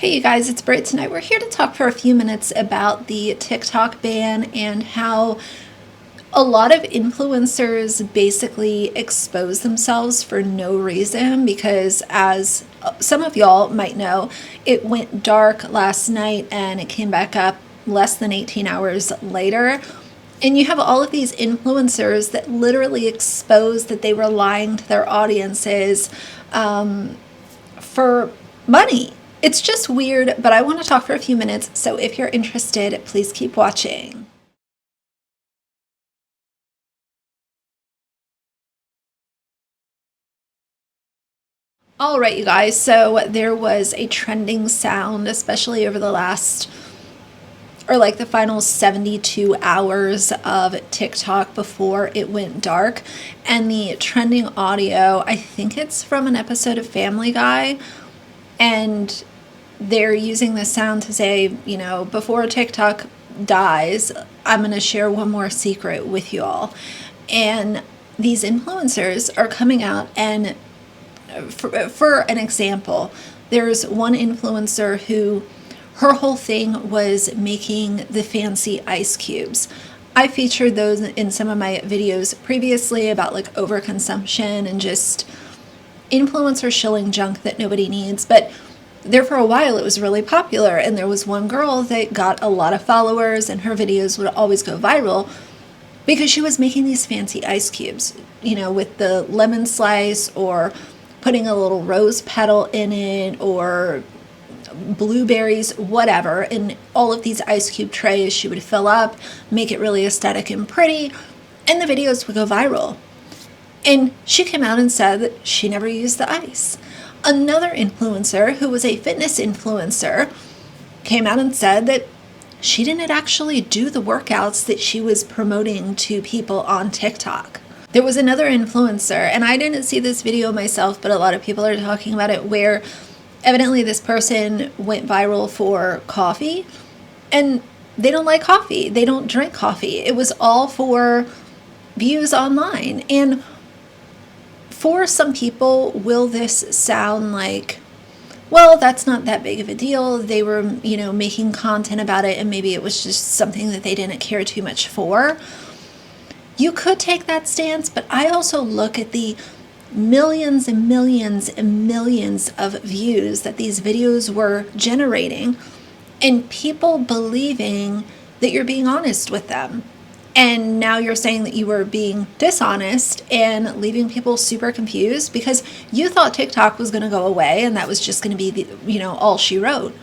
Hey you guys, it's Britt tonight. We're here to talk for a few minutes about the TikTok ban and how a lot of influencers basically expose themselves for no reason because, as some of y'all might know, it went dark last night and it came back up less than 18 hours later. And you have all of these influencers that literally expose that they were lying to their audiences for money. It's just weird, but I want to talk for a few minutes, so if you're interested, please keep watching. All right, you guys, so there was a trending sound, especially over the last, or like the final 72 hours of TikTok before it went dark. And the trending audio, I think it's from an episode of Family Guy, and they're using this sound to say, you know, before TikTok dies, I'm going to share one more secret with you all. And these influencers are coming out, and for an example, there's one influencer who her whole thing was making the fancy ice cubes. I featured those in some of my videos previously about like overconsumption and just influencers shilling junk that nobody needs. But there for a while it was really popular, and there was one girl that got a lot of followers and her videos would always go viral because she was making these fancy ice cubes, you know, with the lemon slice or putting a little rose petal in it or blueberries, whatever, in all of these ice cube trays. She would fill up, make it really aesthetic and pretty, and the videos would go viral. And she came out and said that she never used the ice. Another influencer, who was a fitness influencer, came out and said that she didn't actually do the workouts that she was promoting to people on TikTok. There was another influencer, and I didn't see this video myself, but a lot of people are talking about it, where evidently this person went viral for coffee, and they don't like coffee. They don't drink coffee. It was all for views online. And for some people, will this sound like, well, that's not that big of a deal. They were, you know, making content about it, and maybe it was just something that they didn't care too much for. You could take that stance, but I also look at the millions and millions and millions of views that these videos were generating, and people believing that you're being honest with them. And now you're saying that you were being dishonest and leaving people super confused because you thought TikTok was going to go away and that was just going to be the, you know, all she wrote.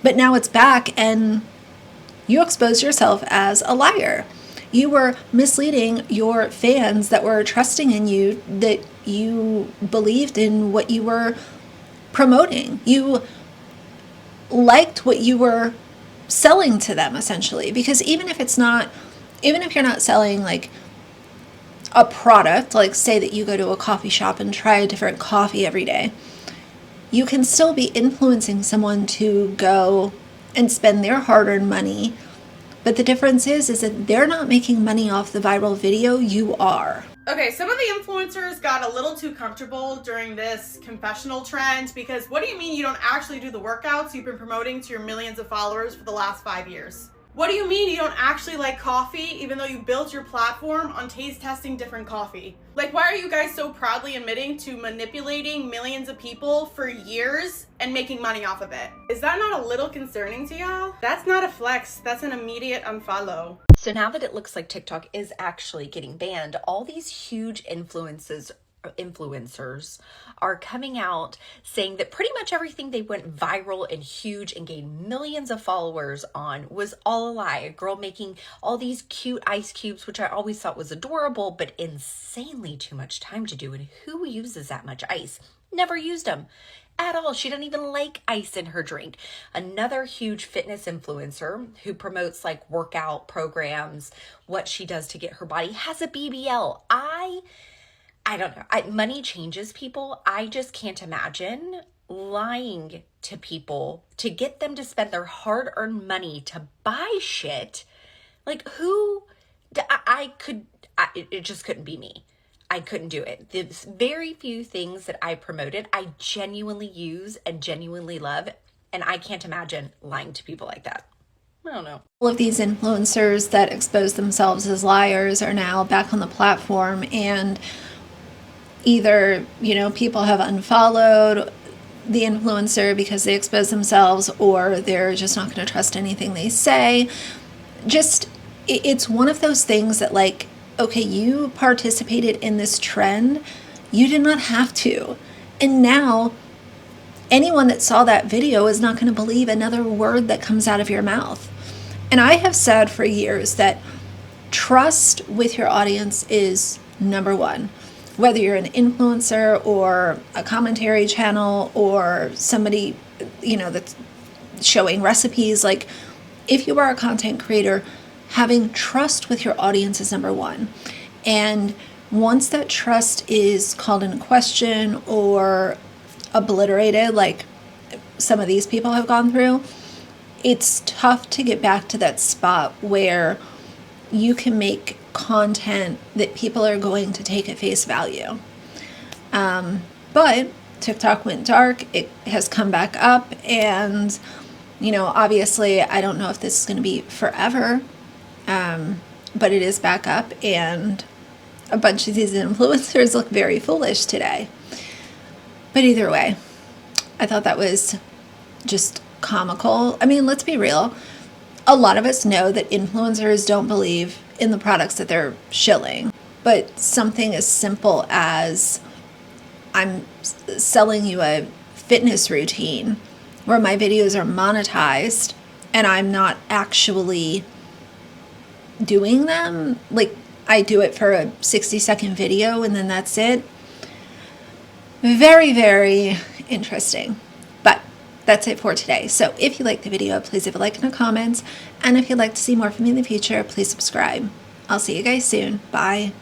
But now it's back, and you exposed yourself as a liar. You were misleading your fans that were trusting in you, that you believed in what you were promoting. You liked what you were selling to them, essentially, because even if you're not selling like a product, like say that you go to a coffee shop and try a different coffee every day, you can still be influencing someone to go and spend their hard-earned money. But the difference is that they're not making money off the viral video. You are. Okay, some of the influencers got a little too comfortable during this confessional trend, because what do you mean you don't actually do the workouts you've been promoting to your millions of followers for the last 5 years? What do you mean you don't actually like coffee, even though you built your platform on taste testing different coffee? Like, why are you guys so proudly admitting to manipulating millions of people for years and making money off of it? Is that not a little concerning to y'all? That's not a flex, that's an immediate unfollow. So now that it looks like TikTok is actually getting banned, all these huge influencers are coming out saying that pretty much everything they went viral and huge and gained millions of followers on was all a lie. A girl making all these cute ice cubes, which I always thought was adorable, but insanely too much time to do. And who uses that much ice? Never used them at all. She doesn't even like ice in her drink. Another huge fitness influencer who promotes like workout programs, what she does to get her body, has a BBL. I don't know. Money changes people. I just can't imagine lying to people to get them to spend their hard-earned money to buy shit. Like, it just couldn't be me. I couldn't do it. The very few things that I promoted, I genuinely use and genuinely love. And I can't imagine lying to people like that. I don't know. All of these influencers that expose themselves as liars are now back on the platform, and either, people have unfollowed the influencer because they expose themselves, or they're just not going to trust anything they say. It's one of those things that, like, okay, you participated in this trend, you did not have to. And now anyone that saw that video is not going to believe another word that comes out of your mouth. And I have said for years that trust with your audience is number one. Whether you're an influencer or a commentary channel or somebody, that's showing recipes, like, if you are a content creator, having trust with your audience is number one. And once that trust is called into question or obliterated, like some of these people have gone through, it's tough to get back to that spot where you can make content that people are going to take at face value. But TikTok went dark. It has come back up, and obviously I don't know if this is going to be forever, but it is back up, and a bunch of these influencers look very foolish today. But either way, I thought that was just comical. I mean, let's be real. A lot of us know that influencers don't believe in the products that they're shilling. But something as simple as, I'm selling you a fitness routine where my videos are monetized and I'm not actually doing them. Like, I do it for a 60-second video and then that's it. Very, very interesting. But that's it for today. So if you liked the video, please leave a like and a comment. And if you'd like to see more from me in the future, please subscribe. I'll see you guys soon. Bye.